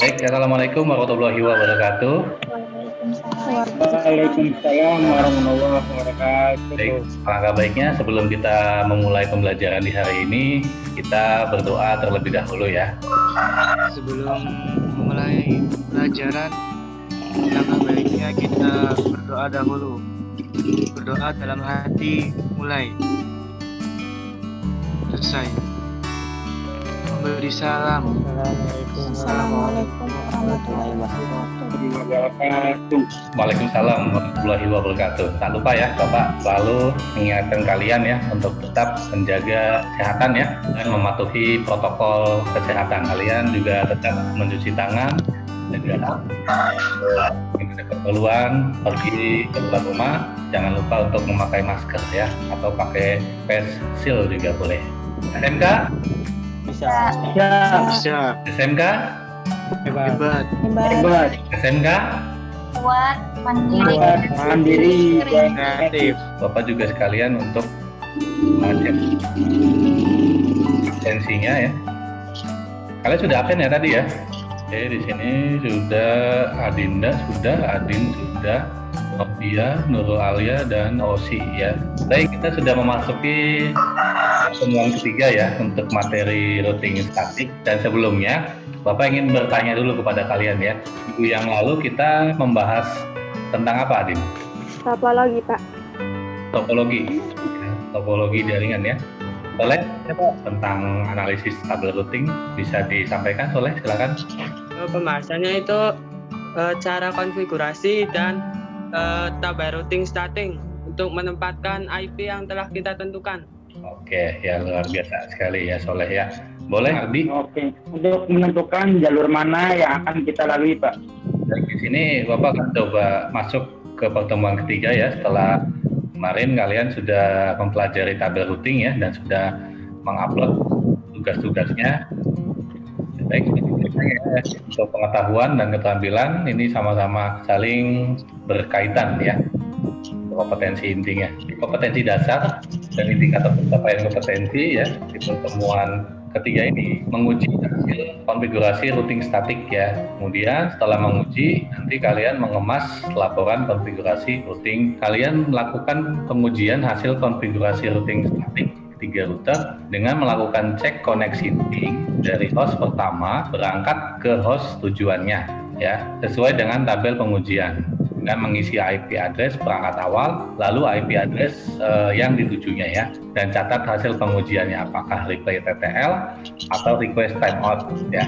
Baik, assalamualaikum warahmatullahi wabarakatuh. Waalaikumsalam warahmatullahi wabarakatuh. Baik, alangkah baiknya sebelum kita memulai pembelajaran di hari ini, kita berdoa terlebih dahulu ya. Sebelum memulai pelajaran, alangkah baiknya kita berdoa dahulu. Berdoa dalam hati, mulai. Selesai. Memberi salam. Assalamualaikum warahmatullahi wabarakatuh. Waalaikumsalam warahmatullahi wabarakatuh. Tak lupa ya, Bapak selalu mengingatkan kalian ya untuk tetap menjaga kesehatan ya dan mematuhi protokol kesehatan. Kalian juga tetap mencuci tangan dan juga ada keperluan pergi ke luar rumah, jangan lupa untuk memakai masker ya atau pakai face shield juga boleh. SMK? Bisa. SMK? Hebat. SMK? Kuat, mandiri, Mandiri dan Kreatif. Bapak juga sekalian untuk mengecek absensinya ya. Kalian sudah absen ya tadi ya? Oke, di sini sudah Adinda, sudah Adin, sudah Novia, Nurul Alia, dan Osi ya. Baik, kita sudah memasuki pertemuan ketiga ya untuk materi routing statik. Dan sebelumnya, Bapak ingin bertanya dulu kepada kalian ya. Minggu yang lalu kita membahas tentang apa, Adin? topologi, Pak. Topologi. Ya, topologi jaringan ya. Soleh, tentang analisis tabel routing bisa disampaikan, Soleh, silakan. Pembahasannya itu cara konfigurasi dan tabel routing static untuk menempatkan IP yang telah kita tentukan. Oke, ya luar biasa sekali ya Soleh ya. Boleh, Ardi? Oke, untuk menentukan jalur mana yang akan kita lalui, Pak. Dari di sini Bapak akan coba masuk ke pertemuan ketiga ya. Setelah kemarin kalian sudah mempelajari tabel routing ya dan sudah mengupload tugas-tugasnya. Baik, untuk pengetahuan dan keterampilan ini sama-sama saling berkaitan ya. Kompetensi intinya, kompetensi dasar dan indikator pencapaian kompetensi ya di pertemuan ketiga ini menguji hasil konfigurasi routing statik ya. Kemudian setelah menguji nanti kalian mengemas laporan konfigurasi routing. Kalian melakukan pengujian hasil konfigurasi routing statik tiga router dengan melakukan cek koneksi link dari host pertama berangkat ke host tujuannya ya sesuai dengan tabel pengujian dengan mengisi IP address perangkat awal, lalu IP address yang ditujunya ya, dan catat hasil pengujiannya apakah reply TTL atau request timeout ya.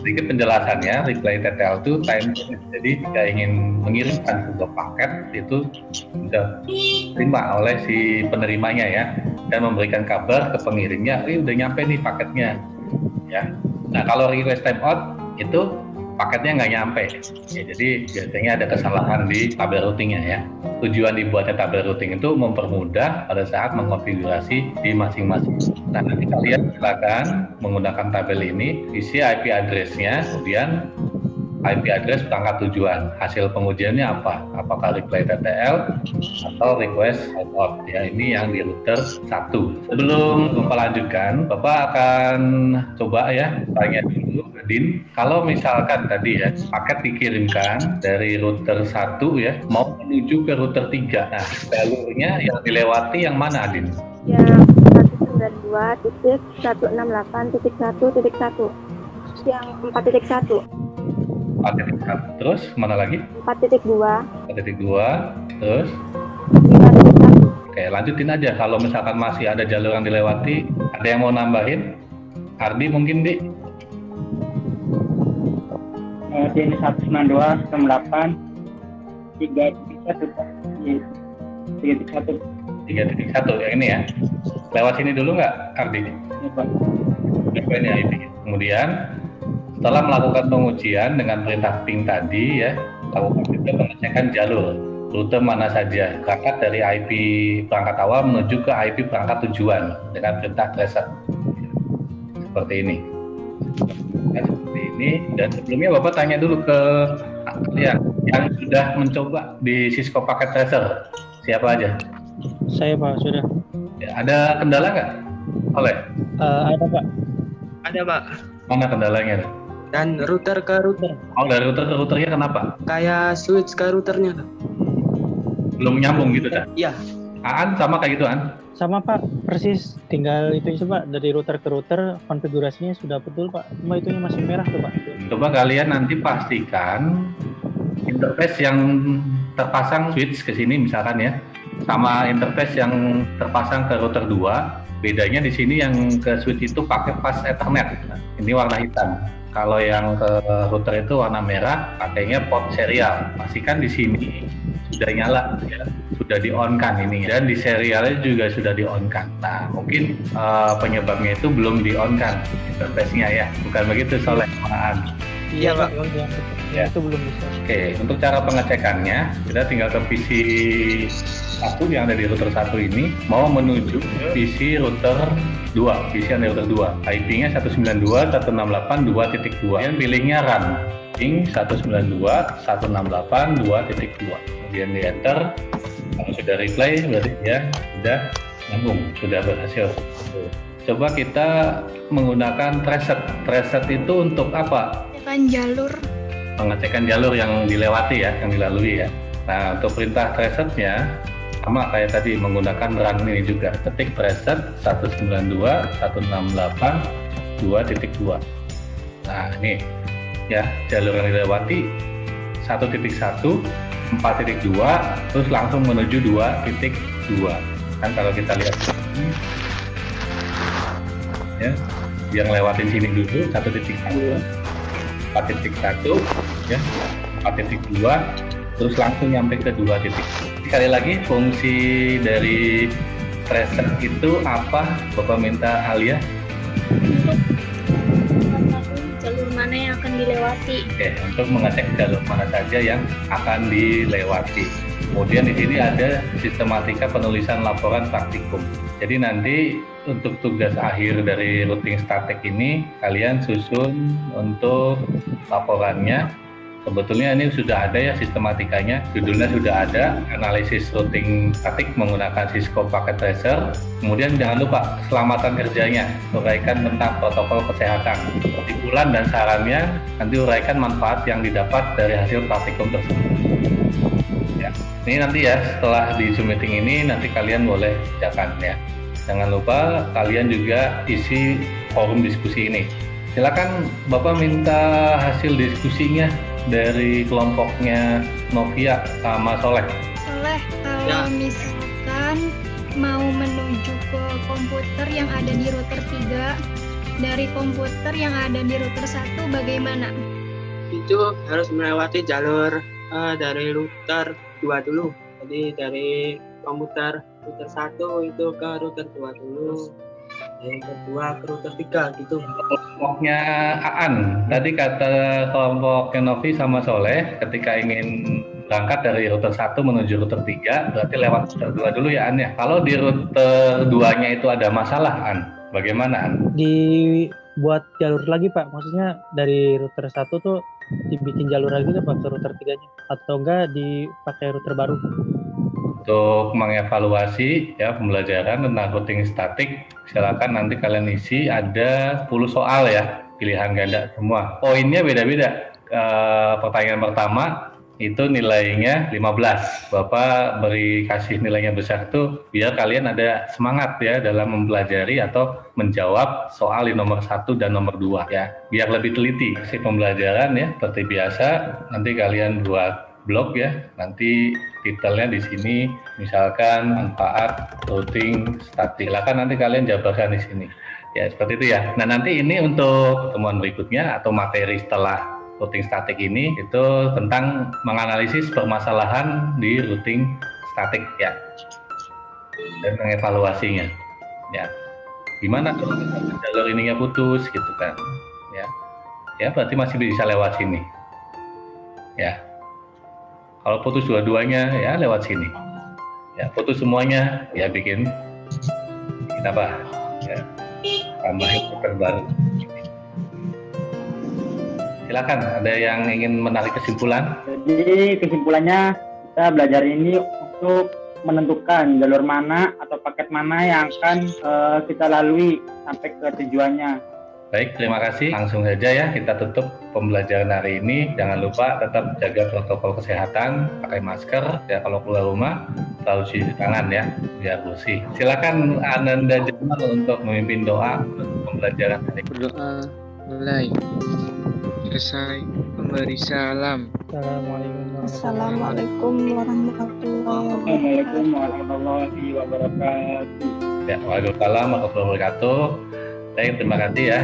Sedikit penjelasannya, reply TTL itu time, jadi jika ingin mengirimkan sebuah paket itu sudah diterima oleh si penerimanya ya, dan memberikan kabar ke pengirimnya, udah nyampe nih paketnya ya. Nah kalau request timeout itu paketnya nggak nyampe ya, jadi biasanya ada kesalahan di tabel routingnya ya. Tujuan dibuatnya tabel routing itu mempermudah pada saat mengkonfigurasi di masing-masing. Nah nanti kalian silakan menggunakan tabel ini, isi IP address-nya, kemudian IP address perangkat tujuan. Hasil pengujiannya apa? Apakah reply TTL atau request timeout ya, ini yang di router 1. Sebelum Bapak lanjutkan, Bapak akan coba ya tanya dulu Adin, kalau misalkan tadi ya paket dikirimkan dari router 1 ya mau menuju ke router 3. Nah, jalurnya yang dilewati yang mana Adin? Yang 192.168.1.1. Yang 4.1. 4.1. Terus mana lagi? 4.2. 4.2. Terus? 5.1. Oke, lanjutin aja. Kalau misalkan masih ada jalur yang dilewati, ada yang mau nambahin? Ardi mungkin, Di? Di 192.168 3.1 Pak. 3.1. 3.1 yang ini ya. Lewat sini dulu nggak, Ardi? Ini, Pak. Ini IP. Kemudian setelah melakukan pengujian dengan perintah ping tadi ya, lakukan juga pengecekan jalur rute mana saja berangkat dari IP perangkat awal menuju ke IP perangkat tujuan dengan perintah tracer seperti ini. Nah, seperti ini. Dan sebelumnya Bapak tanya dulu ke kalian yang sudah mencoba di Cisco Packet Tracer, siapa aja? Saya Pak, sudah. Ya, ada kendala nggak? Oleh? Ada Pak. Ada Pak. Mana kendalanya? dan router ke router. Oh, dari router ke routernya kenapa? Kayak switch ke routernya tuh. Belum nyambung gitu kan? Iya. Aan sama kayak gitu, An? Sama Pak, persis. Tinggal itu aja Pak, dari router ke router konfigurasinya sudah betul Pak. Cuma itunya masih merah tuh Pak. Coba kalian nanti pastikan interface yang terpasang switch ke sini misalkan ya, sama interface yang terpasang ke router 2. Bedanya di sini yang ke switch itu pakai fast Ethernet. Nah, ini warna hitam. Kalau yang ke router itu warna merah, pakainya port serial. Pastikan di sini sudah nyala ya, sudah di-on-kan ini, dan di serialnya juga sudah di-on-kan. Nah, mungkin penyebabnya itu belum di-on-kan interface-nya ya. Bukan begitu Soleh, Aan? Iya, Pak. Ya. Itu belum bisa. Oke, untuk cara pengecekannya, kita tinggal ke PC 1 yang ada di router 1 ini, mau menuju ke PC router 2, PC yang ada di router 2. IP-nya 192.168.2.2. Kemudian pilihnya run, ping 192.168.2.2. Kemudian di enter, kalau sudah replay berarti ya sudah nyambung, sudah berhasil. Coba kita menggunakan tracer. Tracer itu untuk apa? Jalur. Pengecekan jalur yang dilewati ya, yang dilalui ya. Nah, untuk perintah tracer-nya sama kayak tadi, menggunakan run ini juga. Ketik tracer 192.168.2.2. Nah, ini ya, jalur yang dilewati 1.1, 4.2, terus langsung menuju 2.2. Kan kalau kita lihat ini, ya, yang lewatin sini dulu 1.1, 4.1 ya, 4.2, terus langsung nyampe ke 2 titik. Sekali lagi, fungsi dari tracer itu apa? Bapak minta Alia. Jalur mana yang akan dilewati. Oke, untuk mengecek jalur mana saja yang akan dilewati. Kemudian di sini ada sistematika penulisan laporan praktikum. Jadi nanti untuk tugas akhir dari routing statik ini, kalian susun untuk laporannya. Sebetulnya ini sudah ada ya sistematikanya, judulnya sudah ada, analisis routing statik menggunakan Cisco Packet Tracer. Kemudian jangan lupa keselamatan kerjanya, uraikan tentang protokol kesehatan. Kesimpulan dan sarannya, nanti uraikan manfaat yang didapat dari hasil praktikum tersebut. Ya. Ini nanti ya, setelah di Zoom meeting ini, nanti kalian boleh kerjakan ya. Jangan lupa kalian juga isi forum diskusi ini. Silakan Bapak minta hasil diskusinya dari kelompoknya Novia sama Soleh. Soleh, kalau misalkan mau menuju ke komputer yang ada di router 3, dari komputer yang ada di router 1 bagaimana? Itu harus melewati jalur dari router 2 dulu. Jadi dari komputer router 1 itu ke router 2 dulu. Dari kedua ke router 3 gitu. Kelompoknya Aan, tadi kata kelompoknya Novi sama Soleh, ketika ingin berangkat dari router 1 menuju router 3, berarti lewat router 2 dulu ya An ya. Kalau di router 2-nya itu ada masalah An, bagaimana An? Dibuat jalur lagi Pak, maksudnya dari router 1 tuh dibikin jalur lagi tuh Pak ke router 3-nya, atau enggak dipakai router baru? Untuk mengevaluasi ya pembelajaran tentang routing statik, silakan nanti kalian isi, ada 10 soal ya, pilihan ganda semua. Poinnya beda-beda. Pertanyaan pertama itu nilainya 15. Bapak kasih nilainya besar tuh biar kalian ada semangat ya dalam mempelajari atau menjawab soal di nomor 1 dan nomor 2 ya. Biar lebih teliti. Si pembelajaran ya seperti biasa, nanti kalian buat blog ya, nanti titelnya di sini misalkan manfaat routing statik. Silakan nanti kalian jabarkan di sini. Ya, seperti itu ya. Nah, nanti ini untuk pertemuan berikutnya atau materi setelah routing statik ini itu tentang menganalisis permasalahan di routing statik ya. Dan mengevaluasinya. Ya. Gimana kalau jalur ininya putus gitu kan. Ya. Ya, berarti masih bisa lewat sini. Ya. Kalau putus dua-duanya ya lewat sini. Ya, putus semuanya ya bikin apa? Ya, tambahin router baru. Silakan, ada yang ingin menarik kesimpulan? Jadi kesimpulannya kita belajar ini untuk menentukan jalur mana atau paket mana yang akan kita lalui sampai ke tujuannya. Baik, terima kasih. Langsung saja ya kita tutup pembelajaran hari ini. Jangan lupa tetap jaga protokol kesehatan, pakai masker, ya kalau keluar rumah selalu cuci tangan ya, biar bersih. Silakan Ananda Jamal untuk memimpin doa untuk pembelajaran hari ini. Berdoa mulai. Selesai memberi salam. Assalamualaikum warahmatullahi Assalamualaikum warahmatullahi wabarakatuh. Ya, waalaikumsalam warahmatullahi wabarakatuh. Baik, terima kasih ya.